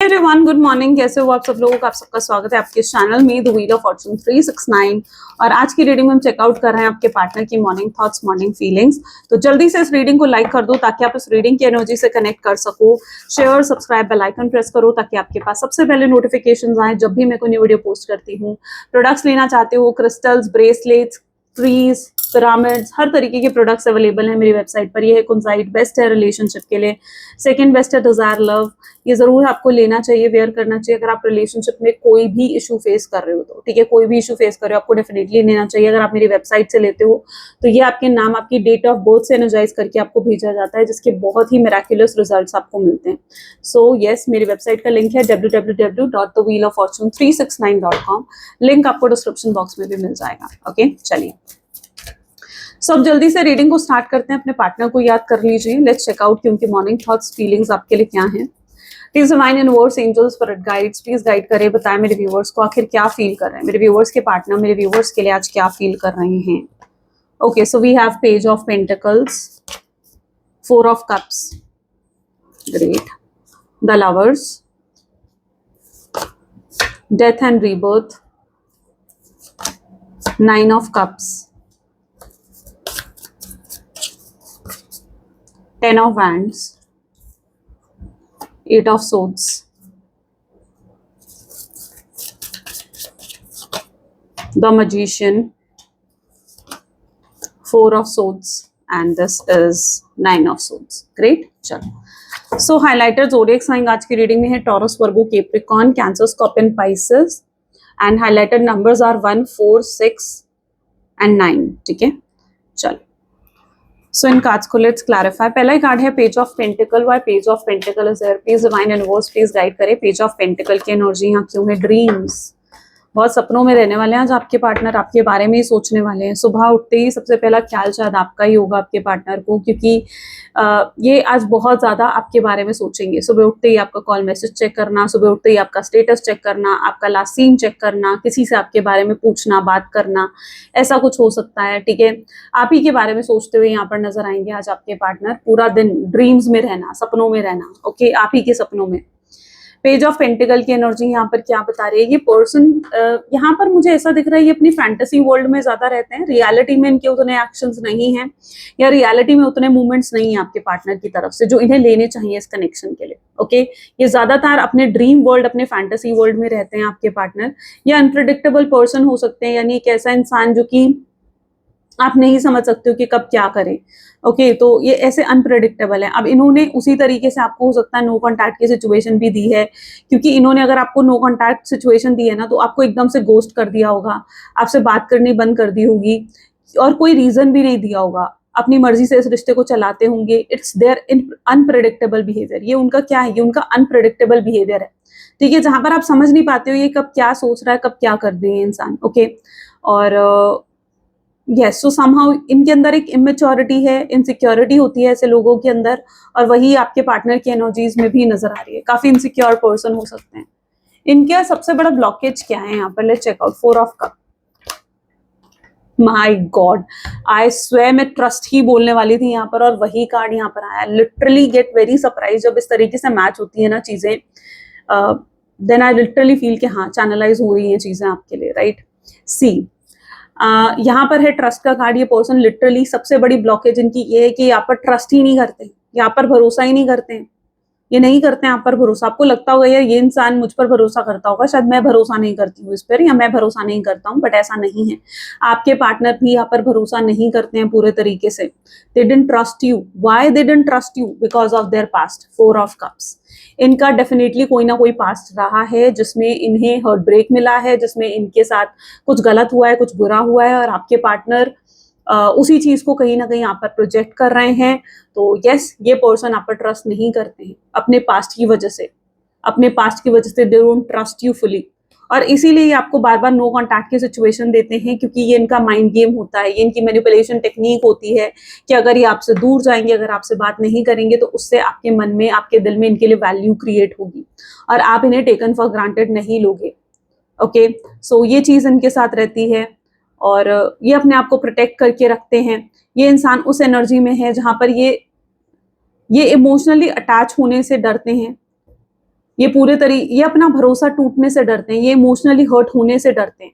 Everyone, good morning. कैसे हो आप सब लोगों का? आप सबका स्वागत है आपके चैनल में द व्हील ऑफ फॉर्चून 369। और आज की रीडिंग में हम चेकआउट कर रहे हैं आपके पार्टनर की मॉर्निंग थॉट्स, मॉर्निंग फीलिंग्स। तो जल्दी से इस रीडिंग को लाइक कर दो ताकि आप इस रीडिंग की एनर्जी से कनेक्ट कर सको। Share, subscribe, bell icon press करो ताकि आपके पास सबसे पहले नोटिफिकेशन आए जब भी मैं कोई न्यू वीडियो पोस्ट करती हूँ। प्रोडक्ट्स लेना चाहते हो, क्रिस्टल्स, ब्रेसलेट्स, ट्रीज, पिरामिड्स, हर तरीके के प्रोडक्ट्स अवेलेबल हैं मेरी वेबसाइट पर। ये है कुंजाइट, बेस्ट है रिलेशनशिप के लिए। सेकंड बेस्ट है डिजायर लव। ये जरूर आपको लेना चाहिए, वेयर करना चाहिए अगर आप रिलेशनशिप में कोई भी इशू फेस कर रहे हो तो। ठीक है, कोई भी इशू फेस कर रहे हो आपको डेफिनेटली लेना चाहिए। अगर आप मेरी वेबसाइट से लेते हो तो ये आपके नाम, आपकी डेट ऑफ बर्थ से एनर्जाइज करके आपको भेजा जाता है, जिसके बहुत ही मिराक्युलस रिजल्ट्स आपको मिलते हैं। सो यस, मेरी वेबसाइट का लिंक है www.thewheeloffortune369.com। लिंक आपको डिस्क्रिप्शन बॉक्स में भी मिल जाएगा। ओके, चलिए अब जल्दी से रीडिंग को स्टार्ट करते हैं। अपने पार्टनर को याद कर लीजिए। लेट्स चेक आउट कि उनकी मॉर्निंग थॉट्स, फीलिंग्स आपके लिए क्या हैं। Please divine universe, angels, spirit guides, please guide करें, बताएं मेरे व्यूअर्स को आखिर क्या फील कर रहे हैं। मेरे व्यूअर्स के पार्टनर मेरे व्यूअर्स के लिए आज क्या फील कर रहे हैं। Okay, so we have page of pentacles, 4 of cups, great, the lovers, death and rebirth, 9 of cups, 10 of wands, 8 of swords, the magician, 4 of swords, and this is 9 of swords. Great. चलो, सो highlighter जोडिएक sign आज की reading में है Taurus, Virgo, Capricorn, Cancer, Scorpion, Pisces. And highlighted numbers are 1, 4, 6 and 9। ठीक है, चलो so इन cards को लेट्स क्लैरिफाई। पहला ही कार्ड है page of pentacle. Why page of pentacle is there? Please divine universe please guide करें पेज ऑफ पेंटिकल की एनर्जी यहाँ क्यों है। ड्रीम्स, बहुत सपनों में रहने वाले हैं आज आपके पार्टनर, आपके बारे में ही सोचने वाले हैं। सुबह उठते ही सबसे पहला ख्याल शायद आपका ही होगा आपके पार्टनर को, क्योंकि ये आज बहुत ज्यादा आपके बारे में सोचेंगे। सुबह उठते ही आपका कॉल मैसेज चेक करना, सुबह उठते ही आपका स्टेटस चेक करना, आपका लास्ट सीन चेक करना, किसी से आपके बारे में पूछना, बात करना, ऐसा कुछ हो सकता है। ठीक है, आप ही के बारे में सोचते हुए यहाँ पर नजर आएंगे आज आपके पार्टनर। पूरा दिन ड्रीम्स में रहना, सपनों में रहना। ओके, आप ही के सपनों में। पेज ऑफ पेंटिकल की एनर्जी यहाँ पर क्या बता रही है? ये पर्सन यहाँ पर मुझे ऐसा दिख रहा है ये अपनी फैंटेसी वर्ल्ड में ज्यादा रहते हैं। रियलिटी में इनके उतने एक्शंस नहीं हैं, या रियलिटी में उतने मूवमेंट्स नहीं है आपके पार्टनर की तरफ से जो इन्हें लेने चाहिए इस कनेक्शन के लिए। ओके, ये ज्यादातर अपने ड्रीम वर्ल्ड, अपने फैंटेसी वर्ल्ड में रहते हैं आपके पार्टनर। या अनप्रिडिक्टेबल पर्सन हो सकते हैं, यानी एक ऐसा इंसान जो कि आप नहीं समझ सकते हो कि कब क्या करें। ओके, तो ये ऐसे अनप्रेडिक्टेबल है। अब इन्होंने उसी तरीके से आपको हो सकता है नो कॉन्टैक्ट की सिचुएशन भी दी है, क्योंकि इन्होंने अगर आपको नो कॉन्टैक्ट सिचुएशन दी है ना, तो आपको एकदम से गोस्ट कर दिया होगा, आपसे बात करनी बंद कर दी होगी, और कोई रीजन भी नहीं दिया होगा, अपनी मर्जी से इस रिश्ते को चलाते होंगे। It's there unpredictable behaviour. ये उनका क्या है? ये उनका अनप्रेडिक्टेबल बिहेवियर है। ठीक है, जहां पर आप समझ नहीं पाते हो ये कब क्या सोच रहा है, कब क्या कर दे इंसान। ओके, और यस, सो समहाउ इनके अंदर एक इमेच्योरिटी है, इनसिक्योरिटी होती है ऐसे लोगों के अंदर, और वही आपके पार्टनर की एनर्जीज में भी नजर आ रही है। काफी इनसिक्योर पर्सन हो सकते हैं। इनका सबसे बड़ा ब्लॉकेज क्या है यहाँ पर? Let's check out. 4 of cup. My god, I swear मैं ट्रस्ट ही बोलने वाली थी यहाँ पर, और वही कार्ड यहाँ पर आया। लिटरली गेट वेरी सरप्राइज जब इस तरीके से मैच होती है ना चीजें, देन आई लिटरली फील कि हाँ, चैनलाइज हो रही हैं चीजें आपके लिए। राइट, सी यहाँ पर है ट्रस्ट का कार्ड। ये पर्सन लिटरली सबसे बड़ी ब्लॉकेज इनकी ये है कि यहाँ पर ट्रस्ट ही नहीं करते, यहाँ पर भरोसा ही नहीं करते हैं। ये नहीं करते हैं आप पर भरोसा। आपको लगता होगा यार ये इंसान मुझ पर भरोसा करता होगा, शायद मैं भरोसा नहीं करती हूँ इस पर, या मैं भरोसा नहीं करता हूँ, बट ऐसा नहीं है। आपके पार्टनर भी यहाँ पर भरोसा नहीं करते हैं पूरे तरीके से। They didn't trust you. Why they didn't trust you? Because of their past. 4 of cups. इनका डेफिनेटली कोई ना कोई पास्ट रहा है जिसमें इन्हें हर्ट ब्रेक मिला है, जिसमें इनके साथ कुछ गलत हुआ है, कुछ बुरा हुआ है, और आपके पार्टनर उसी चीज को कहीं ना कहीं आप पर प्रोजेक्ट कर रहे हैं। तो यस, ये पर्सन आप पर ट्रस्ट नहीं करते हैं अपने पास्ट की वजह से। अपने पास्ट की वजह से they don't trust you fully, और इसीलिए आपको बार बार नो कॉन्टैक्ट की सिचुएशन देते हैं, क्योंकि ये इनका माइंड गेम होता है, ये इनकी मैनिपुलेशन टेक्निक होती है कि अगर ये आपसे दूर जाएंगे, अगर आपसे बात नहीं करेंगे, तो उससे आपके मन में, आपके दिल में इनके लिए वैल्यू क्रिएट होगी, और आप इन्हें टेकन फॉर ग्रांटेड नहीं लोगे। ओके, सो ये चीज इनके साथ रहती है, और ये अपने आप को प्रोटेक्ट करके रखते हैं। ये इंसान उस एनर्जी में है जहां पर ये इमोशनली अटैच होने से डरते हैं। ये अपना भरोसा टूटने से डरते हैं, ये इमोशनली हर्ट होने से डरते हैं।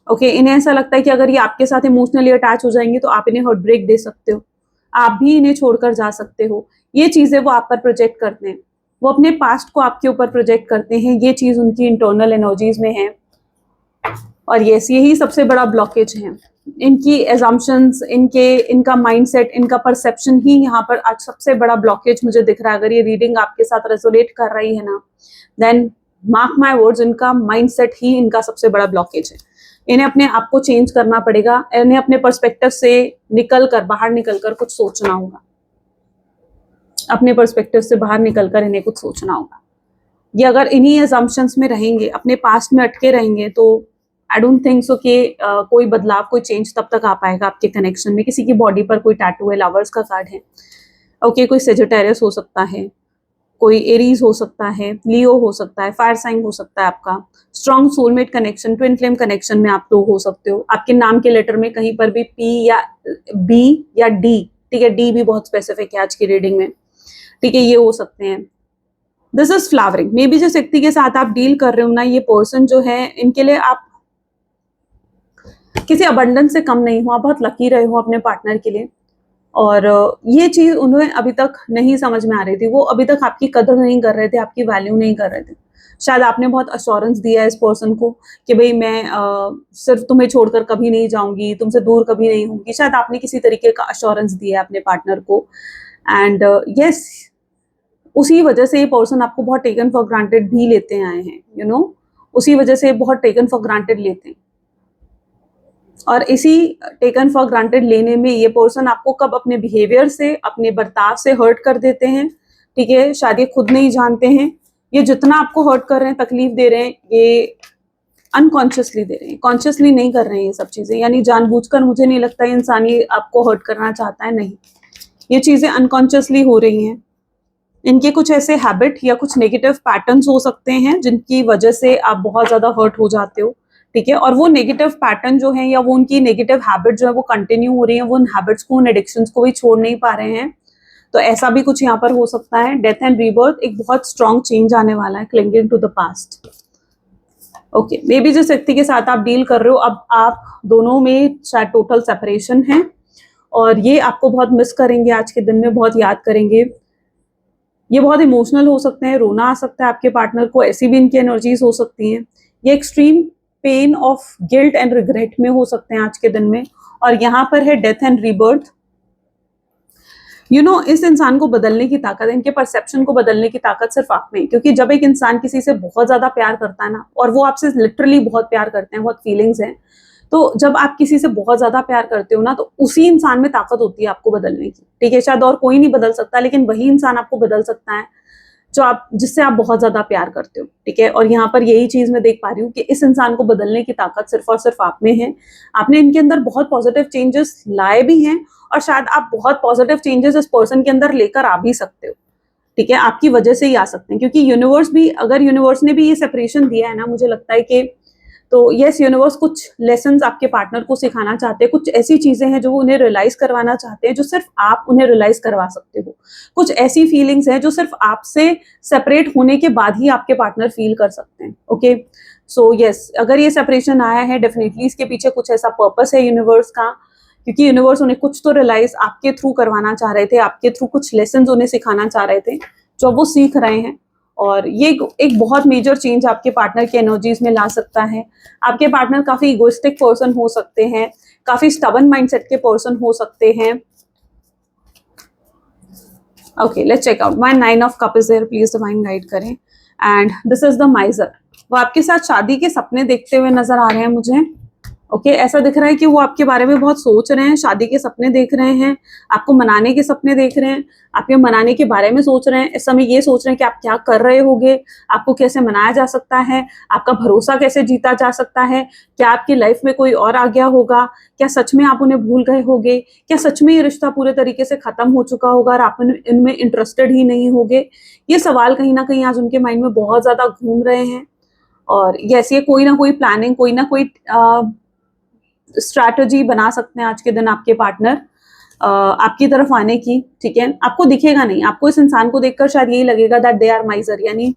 ओके, इन्हें ऐसा लगता है कि अगर ये आपके साथ इमोशनली अटैच हो जाएंगे तो आप इन्हें हार्ट ब्रेक दे सकते हो, आप भी इन्हें छोड़कर जा सकते हो। ये चीजें वो आप पर प्रोजेक्ट करते हैं, वो अपने पास्ट को आपके ऊपर प्रोजेक्ट करते हैं, ये चीज उनकी इंटरनल एनर्जीज में है। और यस, यही सबसे बड़ा ब्लॉकेज है, इनकी एजम्पशंस, इनका माइंडसेट, इनका परसेप्शन ही यहाँ पर आज सबसे बड़ा ब्लॉकेज मुझे दिख रहा है। अगर ये रीडिंग आपके साथ रेजोनेट कर रही है ना, देन मार्क माय वर्ड्स, इनका माइंडसेट ही इनका सबसे बड़ा ब्लॉकेज है। इन्हें अपने आप को चेंज करना पड़ेगा, इन्हें अपने पर्सपेक्टिव से बाहर निकलकर कुछ सोचना होगा, अपने पर्सपेक्टिव से बाहर निकलकर इन्हें कुछ सोचना होगा। ये अगर इन्हीं असम्पशंस में रहेंगे, अपने पास्ट में अटके रहेंगे, तो आई डोंट थिंक सो कि कोई बदलाव, कोई चेंज तब तक आ पाएगा आपके कनेक्शन में। किसी की बॉडी पर कोई टैटू है, लवर्स का कार्ड है, ओके, कोई सेजिटेरियस हो सकता है, कोई एरीज हो सकता है, लियो हो सकता है, फायर साइन हो सकता है आपका, strong soulmate connection, twin flame connection में आप लोग हो सकते हो। आपके नाम के लेटर में कहीं पर भी पी या बी या डी, ठीक है, डी भी बहुत स्पेसिफिक है आज की रीडिंग में, ठीक है, ये हो सकते हैं। This is flowering, may be जिस व्यक्ति के साथ आप डील कर रहे हो ना, ये पर्सन जो है, इनके लिए आप किसी अबंडेंस से कम नहीं हो, आप बहुत लकी रहे हो अपने पार्टनर के लिए। और ये चीज उन्हें अभी तक नहीं समझ में आ रही थी, वो अभी तक आपकी कदर नहीं कर रहे थे, आपकी वैल्यू नहीं कर रहे थे। शायद आपने बहुत अश्योरेंस दिया है इस पर्सन को कि भाई मैं सिर्फ तुम्हें छोड़कर कभी नहीं जाऊंगी, तुमसे दूर कभी नहीं होंगी। शायद आपने किसी तरीके का अश्योरेंस दिया है अपने पार्टनर को, एंड यस, उसी वजह से ये पर्सन आपको बहुत टेकन फॉर ग्रांटेड भी लेते आए हैं, यू नो, उसी वजह से बहुत टेकन फॉर ग्रांटेड लेते हैं। और इसी टेकन फॉर ग्रांटेड लेने में ये पर्सन आपको कब अपने बिहेवियर से, अपने बर्ताव से हर्ट कर देते हैं, ठीक है, शायद ये खुद नहीं जानते हैं। ये जितना आपको हर्ट कर रहे हैं, तकलीफ दे रहे हैं, ये अनकॉन्शियसली दे रहे हैं, कॉन्शियसली नहीं कर रहे हैं ये सब चीजें। यानी जानबूझकर मुझे नहीं लगता है इंसान ये आपको हर्ट करना चाहता है, नहीं, ये चीजें अनकॉन्शियसली हो रही हैं। इनके कुछ ऐसे हैबिट या कुछ नेगेटिव पैटर्न्स हो सकते हैं जिनकी वजह से आप बहुत ज्यादा हर्ट हो जाते हो, ठीक है, और वो नेगेटिव पैटर्न जो है या वो उनकी नेगेटिव हैबिट जो है वो कंटिन्यू हो रही है, वो उन हैबिट्स को, उन एडिक्शंस को भी छोड़ नहीं पा रहे हैं। तो ऐसा भी कुछ यहाँ पर हो सकता है। डेथ एंड रीबर्थ, एक बहुत स्ट्रॉन्ग चेंज आने वाला है, clinging to the past. Okay, maybe जिस व्यक्ति के साथ आप डील कर रहे हो, अब आप दोनों में शायद टोटल सेपरेशन है और ये आपको बहुत मिस करेंगे, आज के दिन में बहुत याद करेंगे। ये बहुत इमोशनल हो सकते हैं, रोना आ सकता है आपके पार्टनर को, ऐसी भी इनकी एनर्जीज हो सकती हैं। ये extreme pain of guilt and regret में हो सकते हैं आज के दिन में। और यहाँ पर है death and rebirth. You know, इस इंसान को बदलने की ताकत, इनके परसेप्शन को बदलने की ताकत सिर्फ आप में, क्योंकि जब एक इंसान किसी से बहुत ज्यादा प्यार करता है ना, और वो आपसे लिटरली बहुत प्यार करते हैं, बहुत फीलिंग्स हैं, तो जब आप किसी से बहुत ज्यादा प्यार करते हो ना, तो उसी इंसान में ताकत होती है आपको बदलने की, ठीक है। शायद और कोई नहीं बदल सकता, लेकिन वही इंसान आपको बदल सकता है जिससे आप बहुत ज्यादा प्यार करते हो, ठीक है। और यहाँ पर यही चीज मैं देख पा रही हूँ कि इस इंसान को बदलने की ताकत सिर्फ और सिर्फ आप में है। आपने इनके अंदर बहुत पॉजिटिव चेंजेस लाए भी हैं, और शायद आप बहुत पॉजिटिव चेंजेस इस पर्सन के अंदर लेकर आ भी सकते हो, ठीक है, आपकी वजह से ही आ सकते हैं। क्योंकि यूनिवर्स भी, अगर यूनिवर्स ने भी ये सेपरेशन दिया है ना, मुझे लगता है कि तो यस, यूनिवर्स कुछ लेसन्स आपके पार्टनर को सिखाना चाहते हैं, कुछ ऐसी चीजें हैं जो वो उन्हें रियलाइज करवाना चाहते हैं, जो सिर्फ आप उन्हें रियलाइज करवा सकते हो। कुछ ऐसी फीलिंग्स हैं जो सिर्फ आपसे सेपरेट होने के बाद ही आपके पार्टनर फील कर सकते हैं। ओके, सो यस, अगर ये सेपरेशन आया है, डेफिनेटली इसके पीछे कुछ ऐसा पर्पस है यूनिवर्स का, क्योंकि यूनिवर्स उन्हें कुछ तो रियलाइज आपके थ्रू करवाना चाह रहे थे, आपके थ्रू कुछ लेसन उन्हें सिखाना चाह रहे थे, जो वो सीख रहे हैं। और ये एक बहुत मेजर चेंज आपके पार्टनर की एनर्जीज में ला सकता है। आपके पार्टनर काफी इगोइस्टिक पर्सन हो सकते हैं, काफी स्टबन माइंडसेट के पर्सन हो सकते हैं। Okay, let's check out why 9 of cup is there, please divine guide करें। And this is the major. वो आपके साथ शादी के सपने देखते हुए नजर आ रहे हैं मुझे। ओके, ऐसा दिख रहा है कि वो आपके बारे में बहुत सोच रहे हैं, शादी के सपने देख रहे हैं, आपको मनाने के सपने देख रहे हैं, आपके मनाने के बारे में सोच रहे हैं। इस समय ये सोच रहे हैं कि आप क्या कर रहे होगे, आपको कैसे मनाया जा सकता है, आपका भरोसा कैसे जीता जा सकता है, क्या आपकी लाइफ में कोई और आ गया होगा, क्या सच में आप उन्हें भूल गए होगे, क्या सच में ये रिश्ता पूरे तरीके से खत्म हो चुका होगा और आप इनमें इंटरेस्टेड ही नहीं होगे। ये सवाल कहीं ना कहीं आज उनके माइंड में बहुत ज्यादा घूम रहे हैं। और ये कोई ना कोई प्लानिंग, कोई ना कोई स्ट्रैटेजी बना सकते हैं आज के दिन आपके पार्टनर आपकी तरफ आने की, ठीक है। आपको दिखेगा नहीं, आपको इस इंसान को देखकर शायद यही लगेगा दैट दे आर माइजर, यानी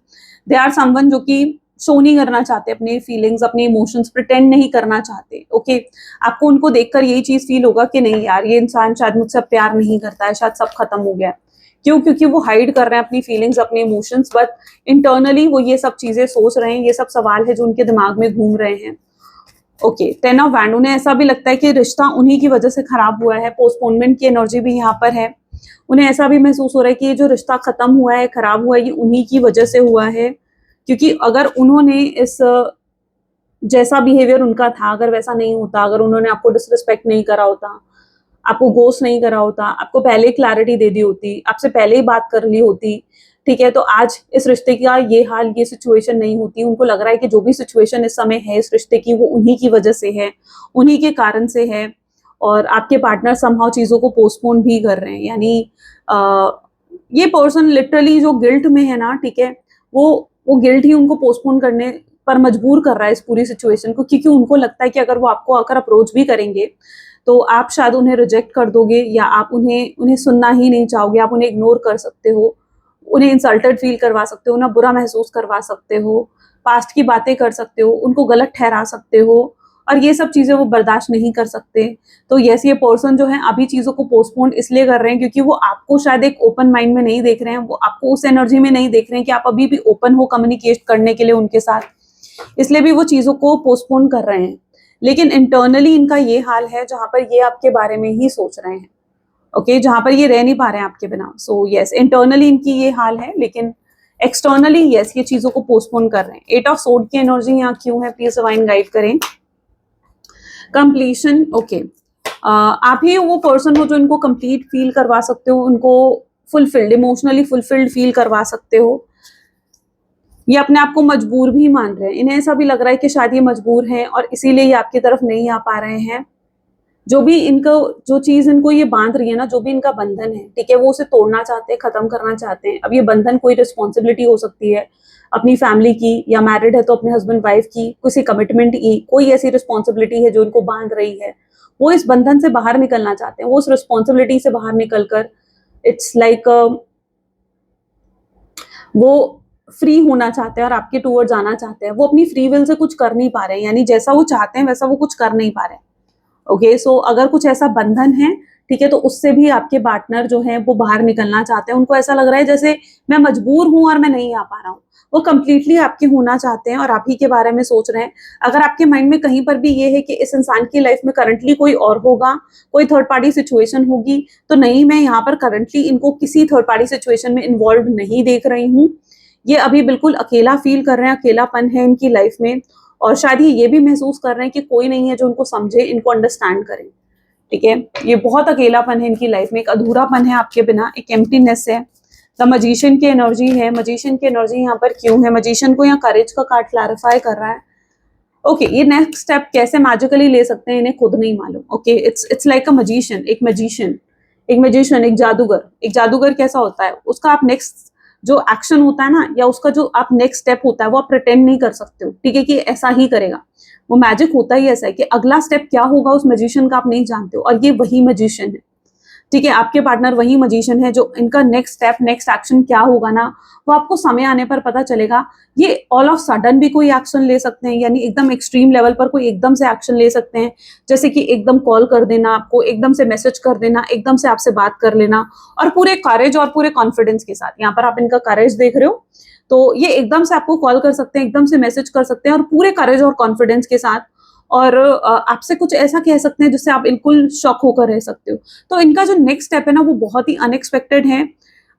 दे आर समवन जो कि शो नहीं करना चाहते अपने फीलिंग्स, अपने इमोशंस प्रिटेंड नहीं करना चाहते। ओके, आपको उनको देखकर यही चीज फील होगा कि नहीं यार ये इंसान शायद मुझसे प्यार नहीं करता है, शायद सब खत्म हो गया है। क्यों? क्योंकि वो हाइड कर रहे हैं अपनी फीलिंग्स, अपने इमोशंस, बट इंटरनली वो ये सब चीजें सोच रहे हैं, ये सब सवाल है जो उनके दिमाग में घूम रहे हैं। ओके, 10 ऑफ वैंड, उन्हें ऐसा भी लगता है कि रिश्ता उन्हीं की वजह से खराब हुआ है, पोस्टपोनमेंट की एनर्जी भी यहाँ पर है। उन्हें ऐसा भी महसूस हो रहा है कि ये जो रिश्ता खत्म हुआ है, खराब हुआ है, ये उन्हीं की वजह से हुआ है। क्योंकि अगर उन्होंने इस जैसा बिहेवियर उनका था, अगर वैसा नहीं होता, अगर उन्होंने आपको डिसरिस्पेक्ट नहीं करा होता, आपको गोस्ट नहीं करा होता, आपको पहले क्लैरिटी दे दी होती, आपसे पहले ही बात कर ली होती, ठीक है, तो आज इस रिश्ते का ये हाल, ये सिचुएशन नहीं होती। उनको लग रहा है कि जो भी सिचुएशन इस समय है इस रिश्ते की, वो उन्हीं की वजह से है, उन्हीं के कारण से है। और आपके पार्टनर समहाउ चीजों को पोस्टपोन भी कर रहे हैं। यानी ये पर्सन लिटरली जो गिल्ट में है ना, ठीक है, वो गिल्ट ही उनको पोस्टपोन करने पर मजबूर कर रहा है इस पूरी सिचुएशन को। क्योंकि उनको लगता है कि अगर वो आपको आकर अप्रोच भी करेंगे तो आप शायद उन्हें रिजेक्ट कर दोगे, या आप उन्हें सुनना ही नहीं चाहोगे, आप उन्हें इग्नोर कर सकते हो, उन्हें इंसल्टेड फील करवा सकते हो, ना बुरा महसूस करवा सकते हो, पास्ट की बातें कर सकते हो, उनको गलत ठहरा सकते हो, और ये सब चीजें वो बर्दाश्त नहीं कर सकते। तो यस, ये पर्सन जो है अभी चीजों को पोस्टपोन इसलिए कर रहे हैं क्योंकि वो आपको शायद एक ओपन माइंड में नहीं देख रहे हैं, वो आपको उस एनर्जी में नहीं देख रहे हैं कि आप अभी भी ओपन हो कम्युनिकेट करने के लिए उनके साथ, इसलिए भी वो चीजों को पोस्टपोन कर रहे हैं। लेकिन इंटरनली इनका ये हाल है जहां पर ये आपके बारे में ही सोच रहे हैं। ओके, जहां पर ये रह नहीं पा रहे हैं आपके बिना। सो यस, इंटरनली इनकी ये हाल है, लेकिन एक्सटर्नली यस ये चीजों को पोस्टपोन कर रहे हैं। 8 ऑफ सोर्ड की एनर्जी यहाँ क्यों है, प्लीज डिवाइन गाइड करें। कंप्लीशन, ओके, आप ही वो पर्सन हो जो इनको कंप्लीट फील करवा सकते हो, उनको फुलफिल्ड, इमोशनली फुलफिल्ड फील करवा सकते हो। ये अपने आप को मजबूर भी मान रहे हैं, इन्हें ऐसा भी लग रहा है कि शायद ये मजबूर हैं और इसीलिए ये आपकी तरफ नहीं आ पा रहे हैं। जो भी इनको, जो चीज इनको ये बांध रही है ना, जो भी इनका बंधन है, ठीक है, वो उसे तोड़ना चाहते हैं, खत्म करना चाहते हैं। अब ये बंधन कोई रिस्पॉन्सिबिलिटी हो सकती है अपनी फैमिली की, या मैरिड है तो अपने हस्बैंड वाइफ की, किसी कमिटमेंट की, कोई ऐसी रिस्पॉन्सिबिलिटी है जो इनको बांध रही है। वो इस बंधन से बाहर निकलना चाहते हैं, वो उस रिस्पॉन्सिबिलिटी से बाहर निकलकर इट्स लाइक वो फ्री होना चाहते हैं और आपके टूवर्ड जाना चाहते हैं। वो अपनी फ्री विल से कुछ कर नहीं पा रहे हैं, यानी जैसा वो चाहते हैं वैसा वो कुछ कर नहीं पा रहे हैं। ओके, सो अगर कुछ ऐसा बंधन है, ठीक है, तो उससे भी आपके पार्टनर जो है वो बाहर निकलना चाहते हैं। उनको ऐसा लग रहा है जैसे मैं मजबूर हूं और मैं नहीं आ पा रहा हूँ। वो कंप्लीटली आपके होना चाहते हैं और आप ही के बारे में सोच रहे हैं। अगर आपके माइंड में कहीं पर भी ये है कि इस इंसान की लाइफ में करंटली कोई और होगा, कोई थर्ड पार्टी सिचुएशन होगी, तो नहीं, मैं यहाँ पर करंटली इनको किसी थर्ड पार्टी सिचुएशन में इन्वॉल्व नहीं देख रही हूँ। ये अभी बिल्कुल अकेला फील कर रहे हैं, अकेलापन है इनकी लाइफ में, और शायद ये भी महसूस कर रहे हैं कि कोई नहीं है जो उनको समझे, इनको अंडरस्टैंड करे। ठीक है, ये बहुत अकेलापन है इनकी लाइफ में, एक अधूरापन है आपके बिना, एक एम्प्टीनेस है। द मजिशियन की एनर्जी है। मजिशियन की एनर्जी यहाँ पर क्यों है? मजिशियन को यहाँ करेज का कार्ड क्लैरिफाई कर रहा है। ओके, ये नेक्स्ट स्टेप कैसे मैजिकली ले सकते हैं इन्हें खुद नहीं मालूम। Okay, it's like a magician, एक मजिशियन, एक जादूगर। एक जादूगर कैसा होता है, उसका आप नेक्स्ट जो एक्शन होता है ना, या उसका जो आप नेक्स्ट स्टेप होता है, वो आप प्रिटेंड नहीं कर सकते हो, ठीक है, कि ऐसा ही करेगा। वो मैजिक होता ही ऐसा है कि अगला स्टेप क्या होगा उस मजिशियन का आप नहीं जानते हो, और ये वही मजिशियन है। ठीक है, आपके पार्टनर वही मजिशियन है जो इनका नेक्स्ट स्टेप, नेक्स्ट एक्शन क्या होगा ना, वो आपको समय आने पर पता चलेगा। ये ऑल ऑफ सडन भी कोई एक्शन ले सकते हैं, यानी एकदम एक्सट्रीम लेवल पर कोई एकदम से एक्शन ले सकते हैं, जैसे कि एकदम कॉल कर देना आपको, एकदम से मैसेज कर देना, एकदम से आपसे बात कर लेना, और पूरे करेज और पूरे कॉन्फिडेंस के साथ। यहाँ पर आप इनका करेज देख रहे हो, तो ये एकदम से आपको कॉल कर सकते हैं, एकदम से मैसेज कर सकते हैं, और पूरे करेज और कॉन्फिडेंस के साथ, और आपसे कुछ ऐसा कह सकते हैं जिससे आप बिल्कुल शॉक होकर रह सकते हो। तो इनका जो नेक्स्ट स्टेप है ना, वो बहुत ही अनएक्सपेक्टेड है,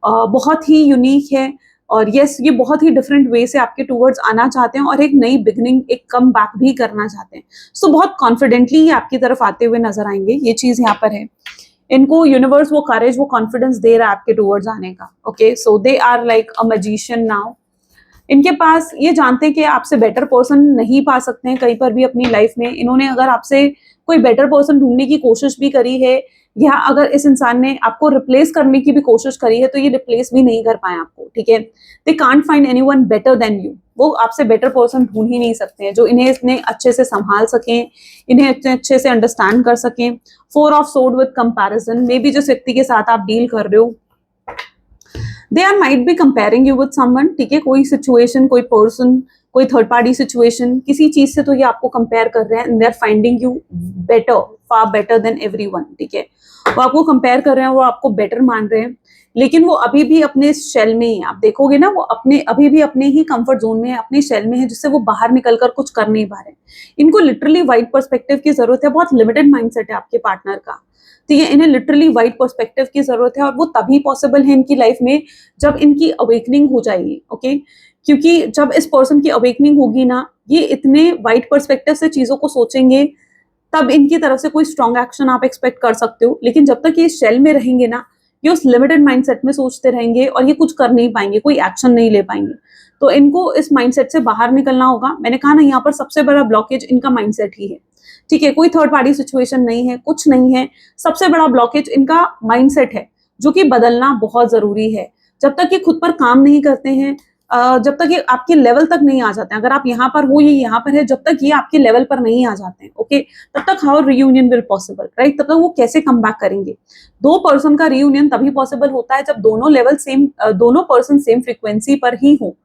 बहुत ही यूनिक है, और यस, ये बहुत ही डिफरेंट वे से आपके टूवर्ड्स आना चाहते हैं, और एक नई बिगनिंग, एक कम बैक भी करना चाहते हैं। सो बहुत कॉन्फिडेंटली ये आपकी तरफ आते हुए नजर आएंगे, ये चीज यहाँ पर है। इनको यूनिवर्स वो करेज, वो कॉन्फिडेंस दे रहा है आपके टूवर्ड्स आने का। Okay, so they are like a magician now. इनके पास, ये जानते हैं कि आपसे बेटर पर्सन नहीं पा सकते हैं कहीं पर भी अपनी लाइफ में। इन्होंने अगर आपसे कोई बेटर पर्सन ढूंढने की कोशिश भी करी है, या अगर इस इंसान ने आपको रिप्लेस करने की भी कोशिश करी है, तो ये रिप्लेस भी नहीं कर पाए आपको। ठीक है, they can't find anyone better than you. वो आपसे बेटर पर्सन ढूंढ ही नहीं सकते हैं जो इन्हें इतने अच्छे से संभाल सकें, इन्हें इतने अच्छे से अंडरस्टैंड कर सकें। 4 of sword with comparison, maybe जिस व्यक्ति के साथ आप डील कर रहे हो, they are might be comparing you with someone, ठीक है, कोई सिचुएशन, कोई पर्सन, कोई थर्ड पार्टी सिचुएशन, किसी चीज से तो ये आपको कंपेयर कर रहे हैं and they are finding you better, far better than everyone, ठीक है। वो आपको कंपेयर कर रहे हैं, वो आपको बेटर मान रहे हैं, लेकिन वो अभी भी अपने शेल में ही, आप देखोगे ना, वो अपने अभी भी अपने ही कंफर्ट जोन में है, अपने शेल में है, जिससे वो बाहर निकलकर कुछ कर नहीं पा रहे। इनको लिटरली वाइड पर्सपेक्टिव की जरूरत है, बहुत लिमिटेड माइंडसेट है आपके पार्टनर का, ठीक है। इन्हें लिटरली वाइड पर्सपेक्टिव की जरूरत है और वो तभी पॉसिबल है इनकी लाइफ में जब इनकी अवेकनिंग हो जाएगी, ओके। क्योंकि जब इस पर्सन की अवेकनिंग होगी ना, ये इतने वाइड पर्सपेक्टिव से चीजों को सोचेंगे, तब इनकी तरफ से कोई स्ट्रॉन्ग एक्शन आप एक्सपेक्ट कर सकते हो। लेकिन जब तक ये शेल में रहेंगे ना, ये उस लिमिटेड माइंडसेट में सोचते रहेंगे और ये कुछ कर नहीं पाएंगे, कोई एक्शन नहीं ले पाएंगे। तो इनको इस माइंडसेट से बाहर निकलना होगा। मैंने कहा ना, यहाँ पर सबसे बड़ा ब्लॉकेज इनका माइंडसेट ही है, ठीक है। कोई थर्ड पार्टी सिचुएशन नहीं है, कुछ नहीं है, सबसे बड़ा ब्लॉकेज इनका माइंडसेट है, जो कि बदलना बहुत जरूरी है। जब तक ये खुद पर काम नहीं करते हैं, जब तक ये आपके लेवल तक नहीं आ जाते हैं, अगर आप यहाँ पर हो, ये यहाँ पर है, जब तक ये आपके लेवल पर नहीं आ जाते हैं, ओके, तब तक how reunion will possible, right. तब तक वो कैसे कम बैक करेंगे? दो पर्सन का रियूनियन तभी पॉसिबल होता है जब दोनों लेवल सेम, दोनों पर्सन सेम फ्रीक्वेंसी पर ही हो,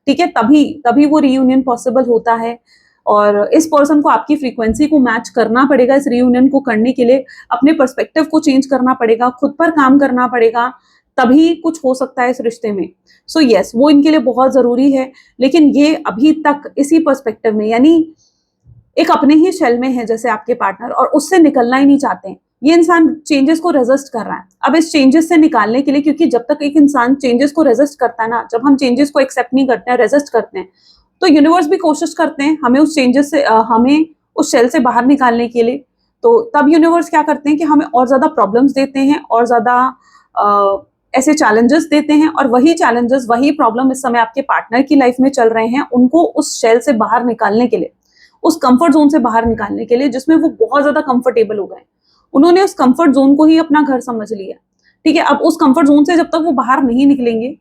ठीक है, तभी तभी वो रियूनियन पॉसिबल होता है। और इस पर्सन को आपकी फ्रीक्वेंसी को मैच करना पड़ेगा। इस रियूनियन को करने के लिए अपने पर्सपेक्टिव को चेंज करना पड़ेगा, खुद पर काम करना पड़ेगा, तभी कुछ हो सकता है इस रिश्ते में। सो यस, वो इनके लिए बहुत जरूरी है। लेकिन ये अभी तक इसी पर्सपेक्टिव में, यानी एक अपने ही शेल में है जैसे आपके पार्टनर, और उससे निकलना ही नहीं चाहते हैं। ये इंसान चेंजेस को रेजिस्ट कर रहा है। अब इस चेंजेस से निकालने के लिए, क्योंकि जब तक एक इंसान चेंजेस को रेजिस्ट करता है ना, जब हम चेंजेस को एक्सेप्ट नहीं करते हैं, रेजिस्ट करते हैं, तो यूनिवर्स भी कोशिश करते हैं हमें उस चेंजेस से, हमें उस शेल से बाहर निकालने के लिए। तो तब यूनिवर्स क्या करते हैं कि हमें और ज्यादा प्रॉब्लम्स देते हैं, और ज्यादा ऐसे चैलेंजेस देते हैं, और वही चैलेंजेस, वही प्रॉब्लम इस समय आपके पार्टनर की लाइफ में चल रहे हैं, उनको उस शेल से बाहर निकालने के लिए, उस कंफर्ट जोन से बाहर निकालने के लिए, जिसमें वो बहुत ज्यादा कंफर्टेबल हो गए। उन्होंने उस कंफर्ट जोन को ही अपना घर समझ लिया, ठीक है। अब उस कंफर्ट जोन से जब तक वो बाहर नहीं निकलेंगे,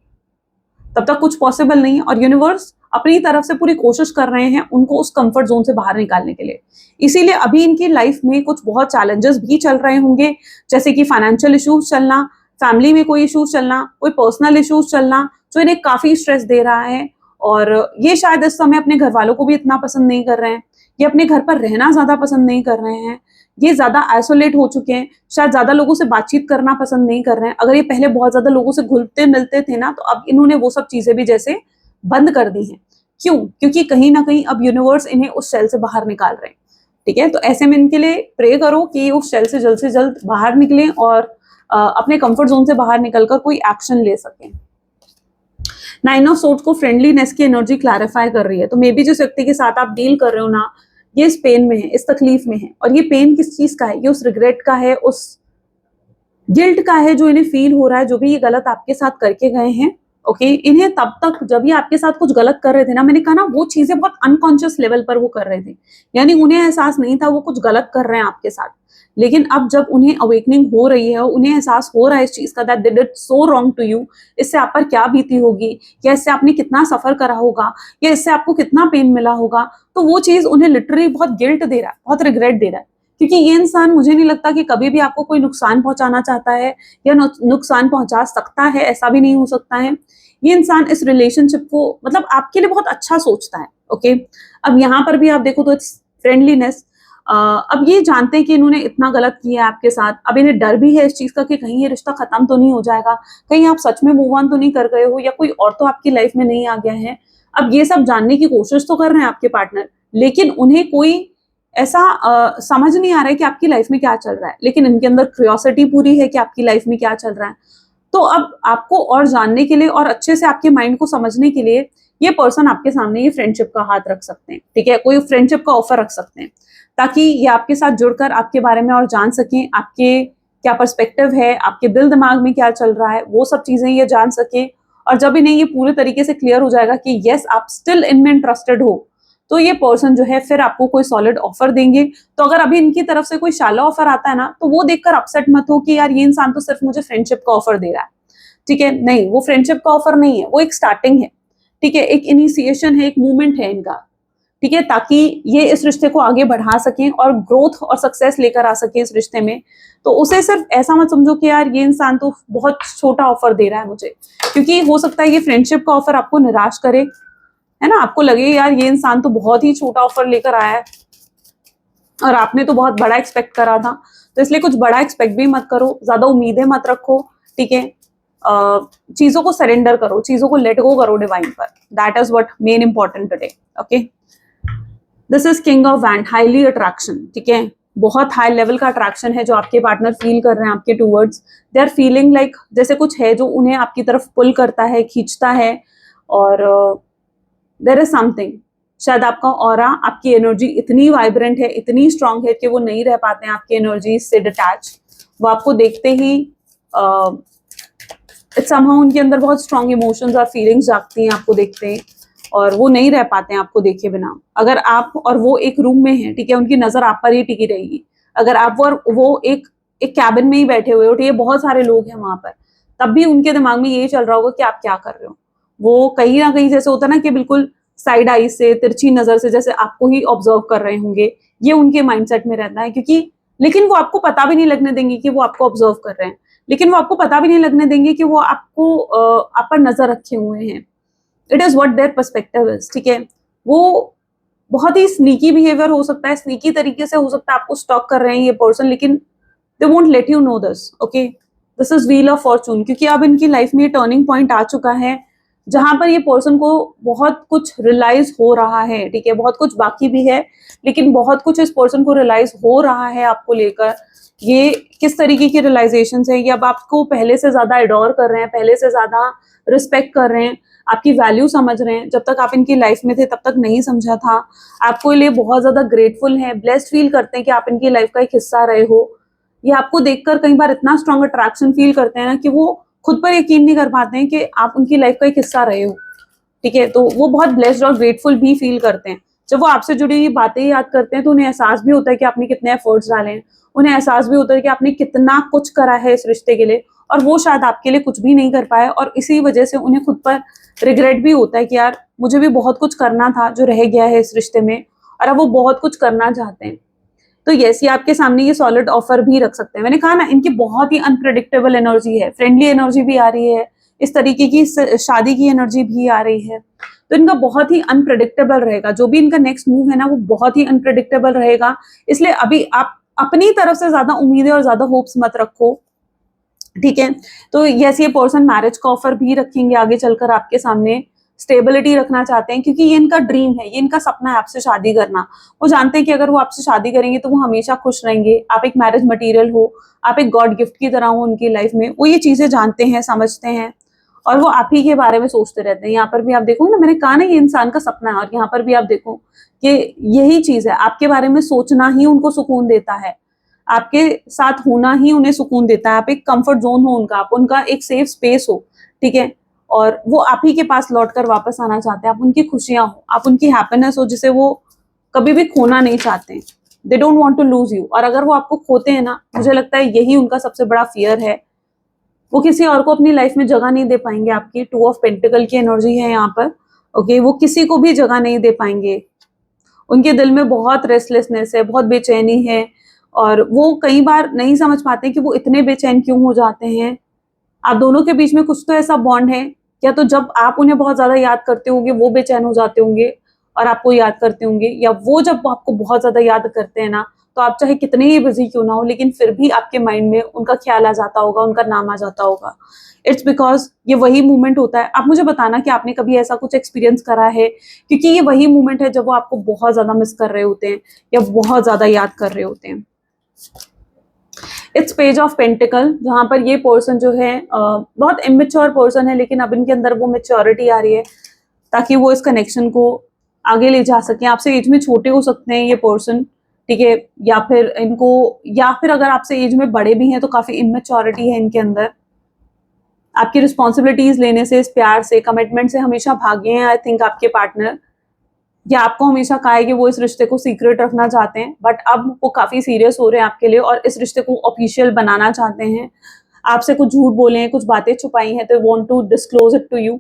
तब तक कुछ पॉसिबल नहीं है। और यूनिवर्स अपनी तरफ से पूरी कोशिश कर रहे हैं उनको उस कंफर्ट जोन से बाहर निकालने के लिए। इसीलिए अभी इनकी लाइफ में कुछ बहुत चैलेंजेस भी चल रहे होंगे, जैसे कि फाइनेंशियल इश्यूज चलना, फैमिली में कोई इश्यूज चलना, कोई पर्सनल इश्यूज चलना, जो इन्हें काफी स्ट्रेस दे रहा है। और ये शायद इस समय अपने घर वालों को भी इतना पसंद नहीं कर रहे हैं, ये अपने घर पर रहना ज्यादा पसंद नहीं कर रहे हैं, ये ज्यादा आइसोलेट हो चुके हैं, शायद ज्यादा लोगों से बातचीत करना पसंद नहीं कर रहे हैं। अगर ये पहले बहुत ज्यादा लोगों से घुलते मिलते थे ना, तो अब इन्होंने वो सब चीजें भी जैसे बंद कर दी हैं। क्यों? क्योंकि कहीं ना कहीं अब यूनिवर्स इन्हें उस शेल से बाहर निकाल रहे हैं, ठीक है। तो ऐसे में इनके लिए प्रे करो कि ये उस शेल से जल्द बाहर निकलें और अपने कंफर्ट जोन से बाहर निकलकर कोई एक्शन ले सकें। 9 ऑफ सोर्ड्स को फ्रेंडलीनेस की एनर्जी क्लैरिफाई कर रही है। तो मे बी जिस व्यक्ति के साथ आप डील कर रहे हो ना, ये इस पेन में है, इस तकलीफ में है। और ये पेन किस चीज का है? ये उस रिग्रेट का है, उस गिल्ट का है, जो इन्हें फील हो रहा है, जो भी ये गलत आपके साथ करके गए हैं, ओके। इन्हें तब तक जब ये आपके साथ कुछ गलत कर रहे थे ना, मैंने कहा ना, वो चीजें बहुत अनकॉन्शियस लेवल पर वो कर रहे थे, यानी उन्हें एहसास नहीं था वो कुछ गलत कर रहे हैं आपके साथ। लेकिन अब जब उन्हें अवेकनिंग हो रही है, उन्हें एहसास हो रहा है इस चीज का, that they did so wrong to you, इससे आप पर क्या बीती होगी, या इससे आपने कितना सफर करा होगा, या इससे आपको कितना पेन मिला होगा, तो वो चीज उन्हें लिटरली बहुत गिल्ट दे रहा है, बहुत रिग्रेट दे रहा है। क्योंकि ये इंसान, मुझे नहीं लगता कि कभी भी आपको कोई नुकसान पहुंचाना चाहता है या नुकसान पहुंचा सकता है, ऐसा भी नहीं हो सकता है। ये इंसान इस रिलेशनशिप को, मतलब आपके लिए बहुत अच्छा सोचता है, ओके। अब यहाँ पर भी आप देखो तो इट्स फ्रेंडलीनेस। अब ये जानते हैं कि इन्होंने इतना गलत किया है आपके साथ, अब इन्हें डर भी है इस चीज का कि कहीं ये रिश्ता खत्म तो नहीं हो जाएगा, कहीं आप सच में मूव ऑन तो नहीं कर गए हो, या कोई और तो आपकी लाइफ में नहीं आ गया है। अब ये सब जानने की कोशिश तो कर रहे हैं आपके पार्टनर, लेकिन उन्हें कोई ऐसा समझ नहीं आ रहा है कि आपकी लाइफ में क्या चल रहा है। लेकिन इनके अंदर क्यूरियोसिटी पूरी है कि आपकी लाइफ में क्या चल रहा है। तो अब आपको और जानने के लिए और अच्छे से आपके माइंड को समझने के लिए ये पर्सन आपके सामने ये फ्रेंडशिप का हाथ रख सकते हैं, ठीक है, कोई फ्रेंडशिप का ऑफर रख सकते हैं, ताकि ये आपके साथ जुड़कर आपके बारे में और जान सकें, आपके क्या पर्सपेक्टिव है, आपके दिल दिमाग में क्या चल रहा है, वो सब चीजें ये जान सके। और जब इन्हें ये पूरे तरीके से क्लियर हो जाएगा कि यस, आप स्टिल इनमें इंटरेस्टेड हो, तो ये पर्सन जो है फिर आपको कोई सॉलिड ऑफर देंगे। तो अगर अभी इनकी तरफ से कोई शाला ऑफर आता है ना, तो वो देखकर अपसेट मत हो कि यार ये इंसान तो सिर्फ मुझे फ्रेंडशिप का ऑफर दे रहा है, ठीक है। नहीं, वो फ्रेंडशिप का ऑफर नहीं है, वो एक स्टार्टिंग है, ठीक है, एक इनिशिएशन है, एक मूवमेंट है इनका, ठीक है, ताकि ये इस रिश्ते को आगे बढ़ा सकें और ग्रोथ और सक्सेस लेकर आ सके इस रिश्ते में। तो उसे सिर्फ ऐसा मत समझो कि यार ये इंसान तो बहुत छोटा ऑफर दे रहा है मुझे, क्योंकि हो सकता है ये फ्रेंडशिप का ऑफर आपको निराश करे, है ना, आपको लगे यार ये इंसान तो बहुत ही छोटा ऑफर लेकर आया है और आपने तो बहुत बड़ा एक्सपेक्ट करा था। तो इसलिए कुछ बड़ा एक्सपेक्ट भी मत करो, ज्यादा उम्मीदें मत रखो, ठीक है। चीजों को सरेंडर करो, चीजों को लेट गो करो डिवाइन पर। That is what main important today. Okay, this is king of wand, highly attraction, ठीक है। बहुत हाई लेवल का अट्रैक्शन है जो आपके पार्टनर फील कर रहे हैं आपके towards. They are feeling like जैसे कुछ है जो उन्हें आपकी तरफ पुल करता है, खींचता है, और देयर इज समथिंग, शायद आपका ऑरा, आपकी एनर्जी इतनी वाइब्रेंट है, इतनी स्ट्रांग है कि वो नहीं रह पाते हैं आपकी एनर्जी से डिटैच। वो आपको देखते ही समहाउ उनके अंदर बहुत स्ट्रांग इमोशंस और फीलिंग्स जागती हैं आपको देखते ही, और वो नहीं रह पाते हैं आपको देखे बिना। अगर आप और वो एक रूम में हैं, ठीक है, उनकी नजर आप पर ही टिकी रहेगी। अगर आप और वो एक कैबिन में ही बैठे हुए हो, ठीक है, बहुत सारे लोग हैं वहां पर, तब भी उनके दिमाग में यही चल रहा होगा कि आप क्या कर रहे हो। वो कहीं ना कहीं जैसे होता है ना कि बिल्कुल साइड आई से, तिरछी नजर से जैसे आपको ही ऑब्जर्व कर रहे होंगे, ये उनके माइंडसेट में रहता है। क्योंकि लेकिन वो आपको पता भी नहीं लगने देंगे कि वो आपको ऑब्जर्व कर रहे हैं, लेकिन वो आपको पता भी नहीं लगने देंगे कि वो आपको आप पर नजर रखे हुए हैं। It is what their perspective is, ठीक है। वो बहुत ही स्नीकी बिहेवियर हो सकता है, स्नीकी तरीके से हो सकता है आपको स्टॉक कर रहे हैं ये पर्सन, लेकिन they won't let you know this. Okay, this is wheel of Fortune, क्योंकि अब इनकी लाइफ में ये टर्निंग पॉइंट आ चुका है जहां पर ये पर्सन को बहुत कुछ रियलाइज हो रहा है, ठीक है। बहुत कुछ बाकी भी है, लेकिन बहुत कुछ इस पर्सन को रियलाइज हो रहा है आपको लेकर। ये किस तरीके की रियलाइजेशन है, ये अब आपको पहले से ज्यादा एडोर कर रहे हैं, पहले से ज्यादा रिस्पेक्ट कर रहे हैं, आपकी वैल्यू समझ रहे हैं। जब तक आप इनकी लाइफ में थे तब तक नहीं समझा था। आपको लिए बहुत ज्यादा ग्रेटफुल है, ब्लेस्ड फील करते हैं कि आप इनकी लाइफ का एक हिस्सा रहे हो। ये आपको देखकर कई बार इतना स्ट्रॉन्ग अट्रैक्शन फील करते हैं ना कि वो खुद पर यकीन नहीं कर पाते हैं कि आप उनकी लाइफ का एक हिस्सा रहे हो, ठीक है। तो वो बहुत ब्लेस्ड और ग्रेटफुल भी फील करते हैं। जब वो आपसे जुड़ी हुई बातें याद करते हैं तो उन्हें एहसास भी होता है कि आपने कितने एफर्ट्स डाले हैं, उन्हें एहसास भी होता है कि आपने कितना कुछ करा है इस रिश्ते के लिए, और वो शायद आपके लिए कुछ भी नहीं कर पाए, और इसी वजह से उन्हें खुद पर रिग्रेट भी होता है कि यार मुझे भी बहुत कुछ करना था जो रह गया है इस रिश्ते में, और अब वो बहुत कुछ करना चाहते हैं। तो यस, ये आपके सामने ये सॉलिड ऑफर भी रख सकते हैं। मैंने कहा ना, इनकी बहुत ही अनप्रेडिक्टेबल एनर्जी है, फ्रेंडली एनर्जी भी आ रही है, इस तरीके की शादी की एनर्जी भी आ रही है। तो इनका बहुत ही अनप्रेडिक्टेबल रहेगा, जो भी इनका नेक्स्ट मूव है ना वो बहुत ही अनप्रेडिक्टेबल रहेगा। इसलिए अभी आप अपनी तरफ से ज्यादा उम्मीदें और ज्यादा होप्स मत रखो, ठीक है। तो यस, ये पर्सन मैरिज का ऑफर भी रखेंगे आगे चलकर आपके सामने, स्टेबिलिटी रखना चाहते हैं, क्योंकि ये इनका ड्रीम है, ये इनका सपना है आपसे शादी करना। वो जानते हैं कि अगर वो आपसे शादी करेंगे तो वो हमेशा खुश रहेंगे, आप एक मैरिज मटेरियल हो, आप एक गॉड गिफ्ट की तरह हो उनकी लाइफ में। वो ये चीजें जानते हैं, समझते हैं, और वो आप ही के बारे में सोचते रहते हैं। यहाँ पर भी आप देखो ना, मैंने कहा ना ये इंसान का सपना है, और यहाँ पर भी आप देखो कि यही चीज है, आपके बारे में सोचना ही उनको सुकून देता है, आपके साथ होना ही उन्हें सुकून देता है। आप एक कंफर्ट जोन हो उनका, आप उनका एक सेफ स्पेस हो, ठीक है। और वो आप ही के पास लौटकर वापस आना चाहते हैं, आप उनकी खुशियां हो, आप उनकी हैप्पीनेस हो, जिसे वो कभी भी खोना नहीं चाहते। They don't want to lose you. और अगर वो आपको खोते हैं ना, मुझे लगता है यही उनका सबसे बड़ा फियर है। वो किसी और को अपनी लाइफ में जगह नहीं दे पाएंगे। आपकी 2 ऑफ पेंटिकल की एनर्जी है यहाँ पर, ओके। वो किसी को भी जगह नहीं दे पाएंगे। उनके दिल में बहुत रेस्टलेसनेस है, बहुत बेचैनी है, और वो कई बार नहीं समझ पाते कि वो इतने बेचैन क्यों हो जाते हैं। आप दोनों के बीच में कुछ तो ऐसा बॉन्ड है, या तो जब आप उन्हें बहुत ज्यादा याद करते होंगे वो बेचैन हो जाते होंगे और आपको याद करते होंगे, या वो जब आपको बहुत ज्यादा याद करते हैं ना, तो आप चाहे कितने ही बिजी क्यों ना हो, लेकिन फिर भी आपके माइंड में उनका ख्याल आ जाता होगा, उनका नाम आ जाता होगा। इट्स बिकॉज ये वही मोमेंट होता है। आप मुझे बताना कि आपने कभी ऐसा कुछ एक्सपीरियंस करा है, क्योंकि ये वही मोमेंट है जब वो आपको बहुत ज्यादा मिस कर रहे होते हैं या बहुत ज्यादा याद कर रहे होते हैं। इट्स पेज ऑफ पेंटिकल, जहां पर ये पर्सन जो है बहुत इमेच्योर पर्सन है, लेकिन अब इनके अंदर वो मेच्योरिटी आ रही है ताकि वो इस कनेक्शन को आगे ले जा सके। आपसे एज में छोटे हो सकते हैं ये पर्सन, ठीक है, या फिर अगर आपसे एज में बड़े भी हैं तो काफी इमेच्योरिटी है इनके अंदर। आपकी रिस्पॉन्सिबिलिटीज लेने से, इस प्यार से, कमिटमेंट से हमेशा भागे हैं आई थिंक आपके पार्टनर, या आपको हमेशा कहा है कि वो इस रिश्ते को सीक्रेट रखना चाहते हैं, बट अब वो काफी सीरियस हो रहे हैं आपके लिए और इस रिश्ते को ऑफिशियल बनाना चाहते हैं। आपसे कुछ झूठ बोले हैं, कुछ बातें छुपाई हैं, तो want to disclose it to you.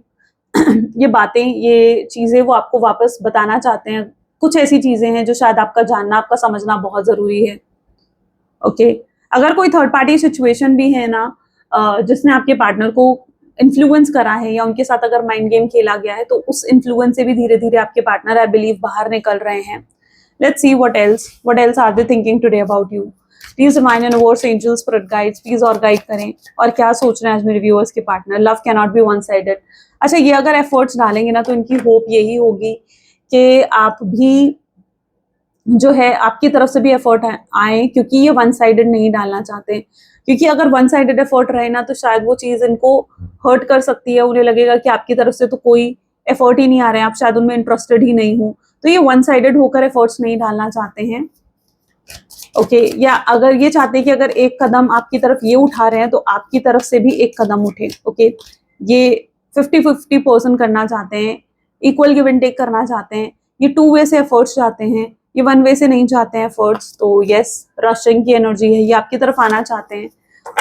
ये बातें, ये चीजें वो आपको वापस बताना चाहते हैं, कुछ ऐसी चीजें हैं जो शायद आपका जानना, आपका समझना बहुत जरूरी है। ओके अगर कोई थर्ड पार्टी सिचुएशन भी है ना जिसने आपके पार्टनर को इन्फ्लुएंस करा है या उनके साथ अगर माइंड गेम खेला गया है, तो उस इन्फ्लुएंस से भी धीरे धीरे आपके पार्टनर आई बिलीव बाहर निकल रहे हैं। Let's see what else are they thinking today about you. Please remind universe, angels, spirit guides please और गाइड करें और क्या सोच रहे हैं आज मेरे व्यूअर्स के partner. Love can not be one sided. अच्छा, ये अगर एफर्ट्स डालेंगे ना तो इनकी होप यही होगी कि आप भी जो है आपकी तरफ से भी एफर्ट आए, क्योंकि ये वन साइडेड नहीं डालना चाहते। क्योंकि अगर वन साइडेड एफर्ट रहे ना तो शायद वो चीज इनको हर्ट कर सकती है, उन्हें लगेगा कि आपकी तरफ से तो कोई एफर्ट ही नहीं आ रहे हैं, आप शायद उनमें इंटरेस्टेड ही नहीं हो। तो ये वन साइडेड होकर एफर्ट्स नहीं डालना चाहते हैं। ओके या अगर ये चाहते हैं कि अगर एक कदम आपकी तरफ ये उठा रहे हैं तो आपकी तरफ से भी एक कदम उठे। ओके ये 50-50% करना चाहते हैं, इक्वल गिव एंड टेक करना चाहते हैं। ये टू वे से एफर्ट्स चाहते हैं, ये वन वे से नहीं चाहते हैं एफर्ट्स। तो यस, रशिंग की एनर्जी है, ये आपकी तरफ आना चाहते हैं।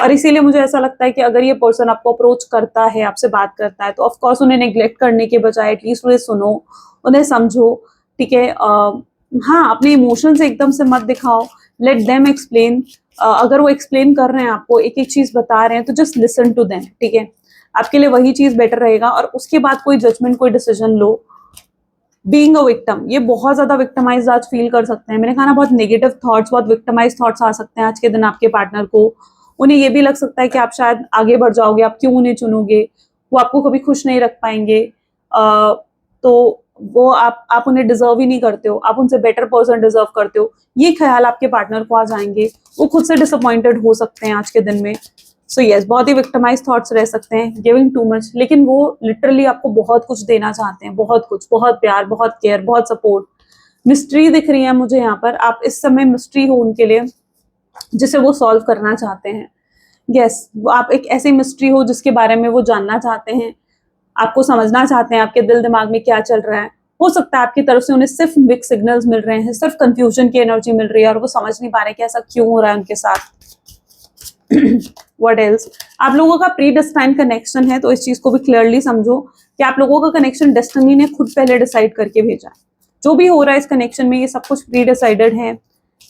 और इसीलिए मुझे ऐसा लगता है कि अगर ये पर्सन आपको अप्रोच करता है, आपसे बात करता है, तो ऑफकोर्स उन्हें नेग्लेक्ट करने के बजाय एटलीस्ट उन्हें सुनो, उन्हें समझो। ठीक है, हाँ, अपने इमोशंस एकदम से मत दिखाओ, लेट देम एक्सप्लेन। अगर वो एक्सप्लेन कर रहे हैं आपको, एक एक चीज बता रहे हैं, तो जस्ट लिसन टू देम। ठीक है, आपके लिए वही चीज बेटर रहेगा। और उसके बाद कोई जजमेंट, कोई decision low. Being a victim, ये बहुत ज्यादा विक्टिमाइज आज फील कर सकते हैं। मैंने कहा ना, बहुत नेगेटिव थॉट्स, बहुत विक्टिमाइज थॉट्स आ सकते हैं आज के दिन आपके पार्टनर को। उन्हें ये भी लग सकता है कि आप शायद आगे बढ़ जाओगे, आप क्यों उन्हें चुनोगे, वो आपको कभी खुश नहीं रख पाएंगे। तो वो आप उन्हें डिजर्व ही नहीं करते हो, आप उनसे बेटर पर्सन डिजर्व करते हो, ये ख्याल आपके पार्टनर को आ जाएंगे। वो खुद से डिसअपॉइंटेड हो सकते हैं आज के दिन में। सो यस, बहुत ही विक्टिमाइज थॉट्स रह सकते हैं, गिविंग टू मच। लेकिन वो लिटरली आपको बहुत कुछ देना चाहते हैं, बहुत कुछ, बहुत प्यार, बहुत केयर, बहुत सपोर्ट। मिस्ट्री दिख रही है मुझे यहाँ पर, आप इस समय मिस्ट्री हो उनके लिए जिसे वो सॉल्व करना चाहते हैं। यस, आप एक ऐसी मिस्ट्री हो जिसके बारे में वो जानना चाहते हैं, आपको समझना चाहते हैं, आपके दिल दिमाग में क्या चल रहा है। हो सकता है आपकी तरफ से उन्हें सिर्फ मिक्स सिग्नल्स मिल रहे हैं, सिर्फ कंफ्यूजन की एनर्जी मिल रही है और वो समझ नहीं पा रहे कि ऐसा क्यों हो रहा है उनके साथ। What else? आप लोगों का प्री डेस्टाइन कनेक्शन है, तो इस चीज को भी क्लियरली समझो कि आप लोगों का कनेक्शन डेस्टिनी ने खुद पहले डिसाइड करके भेजा है। जो भी हो रहा है इस कनेक्शन में, ये सब कुछ प्री डिसाइडेड है।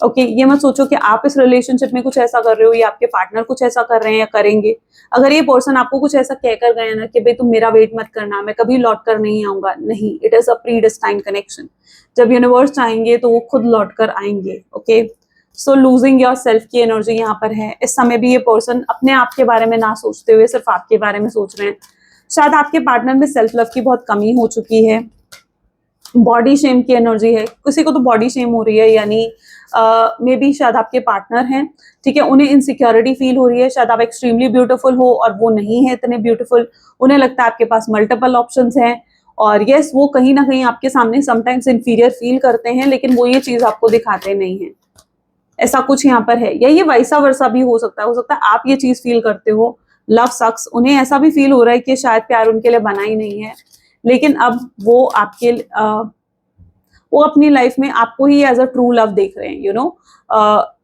ओके ये मत सोचो कि आप इस रिलेशनशिप में कुछ ऐसा कर रहे हो या आपके पार्टनर कुछ ऐसा कर रहे हैं या करेंगे। अगर ये पर्सन आपको कुछ ऐसा कहकर गए ना कि भाई तुम मेरा वेट मत करना, मैं कभी लौट कर नहीं आऊंगा, नहीं, it is a predestined connection. जब यूनिवर्स चाहेंगे तो वो खुद लौट कर आएंगे। Okay so losing yourself की एनर्जी यहाँ पर है। इस समय भी ये पर्सन अपने आप के बारे में ना सोचते हुए सिर्फ आपके बारे में सोच रहे हैं। शायद आपके पार्टनर में सेल्फ लव की बहुत कमी हो चुकी है। बॉडी शेम की एनर्जी है, किसी को तो बॉडी शेम हो रही है, यानी मे बी शायद आपके पार्टनर हैं, ठीक है, उन्हें इनसिक्योरिटी फील हो रही है। शायद आप एक्सट्रीमली ब्यूटीफुल हो और वो नहीं है इतने ब्यूटीफुल, उन्हें लगता है आपके पास मल्टीपल ऑप्शंस हैं। और यस, वो कहीं ना कहीं आपके सामने समटाइम्स इंफीरियर फील करते हैं, लेकिन वो ये चीज आपको दिखाते नहीं है। ऐसा कुछ यहाँ पर है, या ये वैसा वर्सा भी हो सकता है आप ये चीज फील करते हो, लव सक्स। उन्हें ऐसा भी फील हो रहा है कि शायद प्यार उनके लिए बना ही नहीं है, लेकिन अब वो आपके वो अपनी लाइफ में आपको ही एज अ ट्रू लव देख रहे हैं। You know,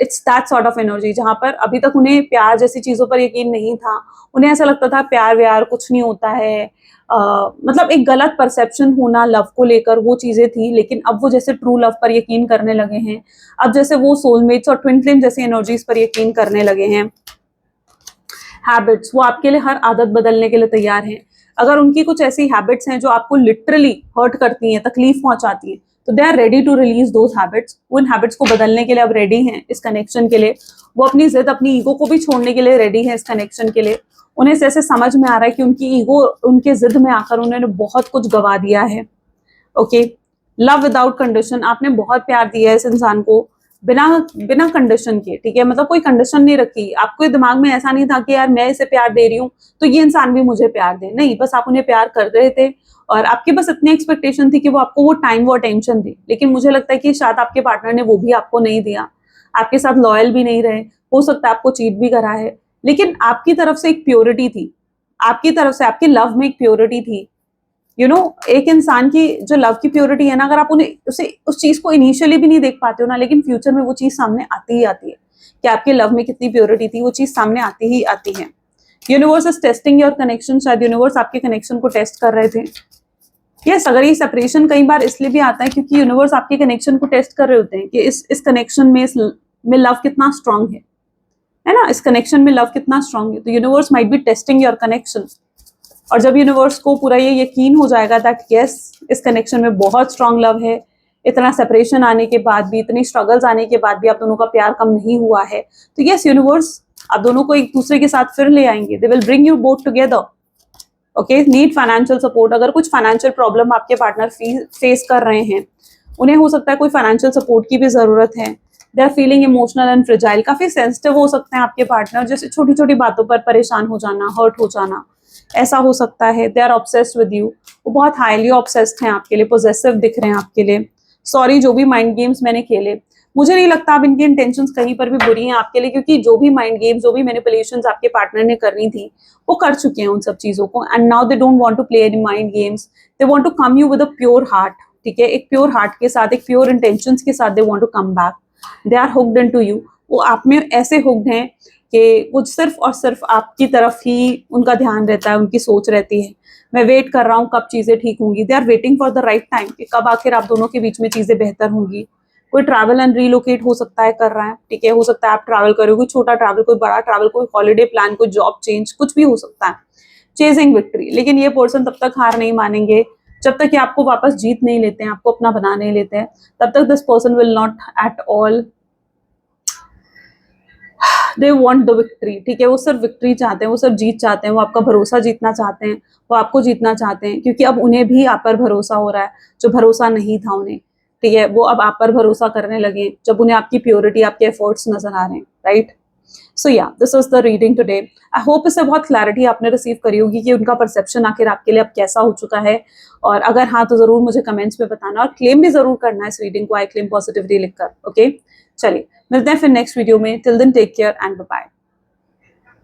it's that sort of energy, जहां पर अभी तक उन्हें प्यार जैसी चीजों पर यकीन नहीं था। उन्हें ऐसा लगता था प्यार व्यार कुछ नहीं होता है, मतलब एक गलत परसेप्शन होना लव को लेकर, वो चीजें थी। लेकिन अब वो जैसे ट्रू लव पर यकीन करने लगे हैं, अब जैसे वो सोलमेट्स और ट्विन फ्लेम जैसी एनर्जीज पर यकीन करने लगे हैं। हैबिट्स, वो आपके लिए हर आदत बदलने के लिए तैयार हैं। अगर उनकी कुछ ऐसी हैबिट्स हैं जो आपको लिटरली हर्ट करती हैं, तकलीफ पहुंचाती हैं, तो they are ready to release those habits. वो इन हैबिट्स को बदलने के लिए अब रेडी हैं इस कनेक्शन के लिए। वो अपनी जिद, अपनी ईगो को भी छोड़ने के लिए रेडी है इस कनेक्शन के लिए। उन्हें जैसे समझ में आ रहा है कि उनकी ईगो, उनके जिद में आकर उन्होंने बहुत कुछ गवा दिया है। ओके, लव विदाउट कंडीशन, आपने बहुत प्यार दिया है इस इंसान को बिना कंडीशन के, ठीक है, मतलब कोई कंडीशन नहीं रखी। आपको दिमाग में ऐसा नहीं था कि यार मैं इसे प्यार दे रही हूँ तो ये इंसान भी मुझे प्यार दे, नहीं, बस आप उन्हें प्यार कर रहे थे और आपकी बस इतनी एक्सपेक्टेशन थी कि वो आपको वो टाइम, वो अटेंशन दे। लेकिन मुझे लगता है कि शायद आपके पार्टनर ने वो भी आपको नहीं दिया, आपके साथ लॉयल भी नहीं रहे, हो सकता है आपको चीट भी करा है। लेकिन आपकी तरफ से एक प्योरिटी थी, आपकी तरफ से आपकी लव में एक प्योरिटी थी। यू नो, एक इंसान की जो लव की प्योरिटी है ना, अगर आप उन्हें उस चीज को इनिशियली भी नहीं देख पाते हो ना, लेकिन फ्यूचर में वो चीज सामने आती ही आती है कि आपके लव में कितनी प्योरिटी थी, वो चीज सामने आती ही आती है। Universe is testing your connection, शायद यूनिवर्स आपके कनेक्शन को टेस्ट कर रहे थे। यस, अगर ये सेपरेशन कई बार इसलिए भी आता है क्योंकि यूनिवर्स आपके कनेक्शन को टेस्ट कर रहे होते हैं कि इस कनेक्शन में लव कितना स्ट्रांग है ना, इस कनेक्शन में लव कितना स्ट्रांग है। तो universe might be testing your connection, और जब यूनिवर्स को पूरा ये यकीन हो जाएगा दैट यस इस कनेक्शन में बहुत स्ट्रांग लव है, इतना सेपरेशन आने के बाद भी, इतनी स्ट्रगल्स आने के बाद भी आप दोनों का प्यार कम नहीं हुआ है, तो यस यूनिवर्स आप दोनों को एक दूसरे के साथ फिर ले आएंगे। They will bring you both together. Okay, need financial support, अगर कुछ फाइनेंशियल प्रॉब्लम आपके पार्टनर फेस कर रहे हैं, उन्हें हो सकता है कोई फाइनेंशियल सपोर्ट की भी जरूरत है। They are feeling emotional and fragile, काफी सेंसिटिव हो सकते हैं आपके पार्टनर, जैसे छोटी छोटी बातों पर परेशान हो जाना, हर्ट हो जाना, ऐसा हो सकता है। They are obsessed with you, वो बहुत हाईली ऑब्सेस्ड हैं आपके लिए, पोजेसिव दिख रहे हैं आपके लिए। सॉरी जो भी माइंड गेम्स मैंने खेले, मुझे नहीं लगता अब इनकी इंटेंशंस कहीं पर भी बुरी हैं आपके लिए, क्योंकि जो भी माइंड गेम्स, जो भी मैनिपुलेशंस आपके पार्टनर ने करनी थी वो कर चुके हैं उन सब चीजों को, and now they don't want to play any mind games, they want to come you with a pure heart. ठीक है, एक प्योर हार्ट के साथ, एक प्योर इंटेंशंस के साथ they want to come back. They are hooked into you, वो आप में ऐसे हुक्ड हैं कि वो सिर्फ और सिर्फ आपकी तरफ ही उनका ध्यान रहता है, उनकी सोच रहती है मैं वेट कर रहा हूँ कब चीजें ठीक होंगी। They are waiting for the right time, कि कब आखिर आप दोनों के बीच में चीजें बेहतर होंगी। कोई ट्रैवल एंड रीलोकेट हो सकता है कर रहा है, ठीक है, हो सकता है आप ट्रैवल करोगे, कोई छोटा ट्रैवल, कोई बड़ा ट्रैवल, कोई हॉलिडे प्लान, कोई जॉब चेंज, कुछ भी हो सकता है। चेजिंग विक्ट्री, लेकिन ये पर्सन तब तक हार नहीं मानेंगे जब तक कि आपको वापस जीत नहीं लेते हैं, आपको अपना बना नहीं लेते हैं, तब तक this person will not at all, they want the victory. ठीक है, वो सिर्फ विक्ट्री चाहते हैं, वो सिर्फ जीत चाहते हैं, वो आपका भरोसा जीतना चाहते हैं, वो आपको जीतना चाहते हैं, क्योंकि अब उन्हें भी आप पर भरोसा हो रहा है जो भरोसा नहीं था उन्हें। ठीक है, वो अब आप पर भरोसा करने लगे जब उन्हें आपकी प्योरिटी, आपके एफर्ट्स नजर आ रहे हैं, राइट। सो या this is the reading today. I hope इससे बहुत क्लैरिटी आपने रिसीव करी होगी कि उनका परसेप्शन आखिर आपके लिए अब कैसा हो चुका है, और अगर हाँ तो जरूर मुझे कमेंट्स में बताना, और क्लेम भी जरूर करना है इस रीडिंग को, आई क्लेम पॉजिटिविटी लिखकर। ओके, चलिए मिलते हैं फिर नेक्स्ट वीडियो में। Till then take care and bye bye.